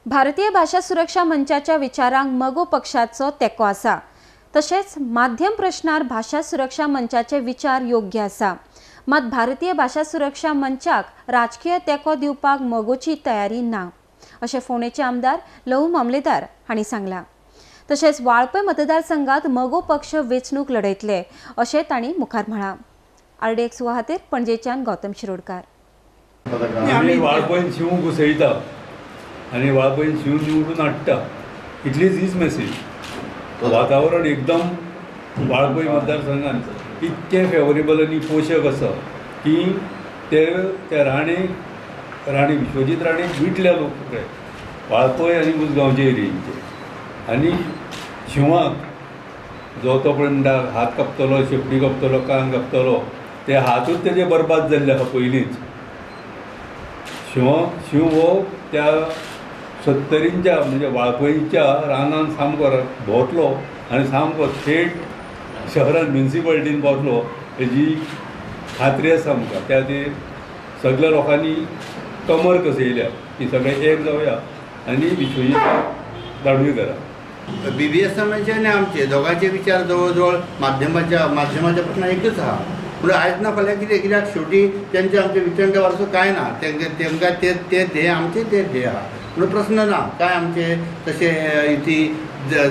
भारतीय भाषा सुरक्षा मंचाच्या विचारांक मगो पक्षाचो तेको आसा। तशेंच माध्यम प्रश्नार भाषा सुरक्षा मंचाचे विचार योग्य आसा। मात भारतीय भाषा सुरक्षा मंचाक राजकीय तेको दिवपाक मगोची तयारी ना, अशें फोंडेचे आमदार लहू मामलेदार हांणी सांगलां। तशेंच वाळपय मतदारसंघात मगो पक्ष वेंचणूक लढयतले अशें तांणी मुखार म्हळां। RDX खातीर पणजेच्यान गौतम शिरोडकार। आमी वाळपयन शिव घुसयता आनी वाळपयन शिव निवडून हाडटा, इतलीच हीच मेसेज। वातावरण एकदम वाळपय मतदारसंघात इतकें फेवरेबल आनी पोशक आसा की ते राणे विश्वजीत राणेक विटल्या लोक वाळपय आनी उसगांवचे एरियेचे। आनी शिवाक जो तो पर्यंत हात कापतलो, शेपटी कापतलो, कान कापतलो, ते हातूच तेजे बरबाद जाल्ले आहा पयलींच। शिव हो त्या 70च्या म्हणजे वाळपयच्या रानान सामको भोंवतलो आनी सामको थेट शहरान म्युनिसिपालिटीन पावतलो हेजी खात्री आसा आमकां। त्या खातीर सगळ्या लोकांनी कमर कसयल्या की सगळे एक जावया आनी विश्वजीत धाडूय करा। BBSMचे आनी आमचे दोगांचे विचार जवळ जवळ माध्यमाच्या प्रश्न एकच आहा। पूण आयज ना फाल्यां कित्याक शेवटी तेंचे आमचे वितंडे वारसो कांय ना, तेंकां ते ध्येय आमचे ते ध्येय आहा। पूण प्रश्न ना काय आमचे तशे युती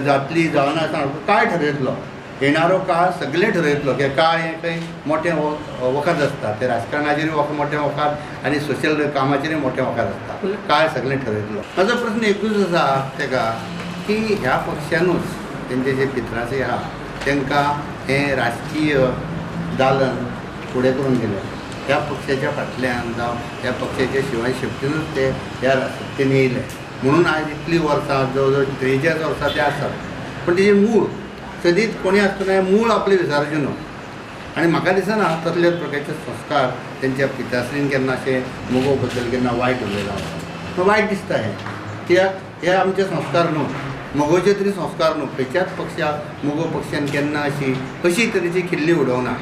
जातली जावना काय ठरयतलो येणारो काळ सगळे ठरयतलो की काळ हें खंय मोठें वखद आसता, ते राजकारणाचेरूय मोठें वखद आनी सोशल कामाचेरूय मोठें वखद आसता। काळ सगळें ठरयतलो। म्हाजो प्रश्न एकूच आसा तेका की ह्या पक्षानूच तेंचे जे भितराचे आहा तेंकां हें राजकीय दालन फुडें करून गेलें। ह्या पक्षाच्या फाटल्यान जावं ह्या पक्षाच्या शिवाय शेपटीनूच ते ह्या सत्तेन येयले म्हणून आयज इतलीं वर्सां जवळ जवळ 43 वर्सां ते आसात। पण तेजे मूळ सदीत कोणी आसतना मूळ आपले विसरचे न्हू। आनी म्हाका दिसना तसलेच प्रकारचे संस्कार तेंच्या पिताश्रीन केन्ना अशें मोगो बद्दल केन्ना वायट उलयलां। वायट दिसता हें, कित्याक हे आमचे संस्कार न्हू, मोगोचे तरी संस्कार न्हू। खंयच्याच पक्षाक मोगो पक्षान केन्ना अशी तरेची खिल्ली उडोवना।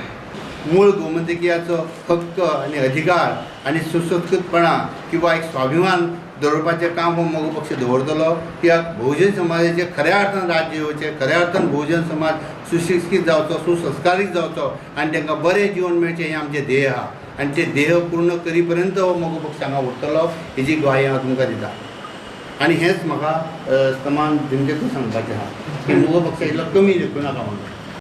मूळ गोमंतकीयाचो हक्क आनी अधिकार आनी सुसंस्कृतपणा किंवा एक स्वाभिमान दवरपाचें काम हो मोगो पक्ष दवरतलो। कित्याक बहुजन समाजाचें खऱ्या अर्थान राज्य येवचें, खऱ्या अर्थान बहुजन समाज सुशिक्षीत जावचो, सुसंस्कारीत जावचो आनी तांकां बरें जीवन मेळचें हें आमचें ध्येय आहा। आनी तें ध्येय पूर्ण करी पर्यंत हो मोगो पक्ष हांगा उरतलो हेजी ग्वाही हांव तुमकां दिता। आनी हेंच म्हाका समान दिमचें सांगपाचें आहा की मोगो पक्ष इतलो कमी देखूं नाका म्हणून।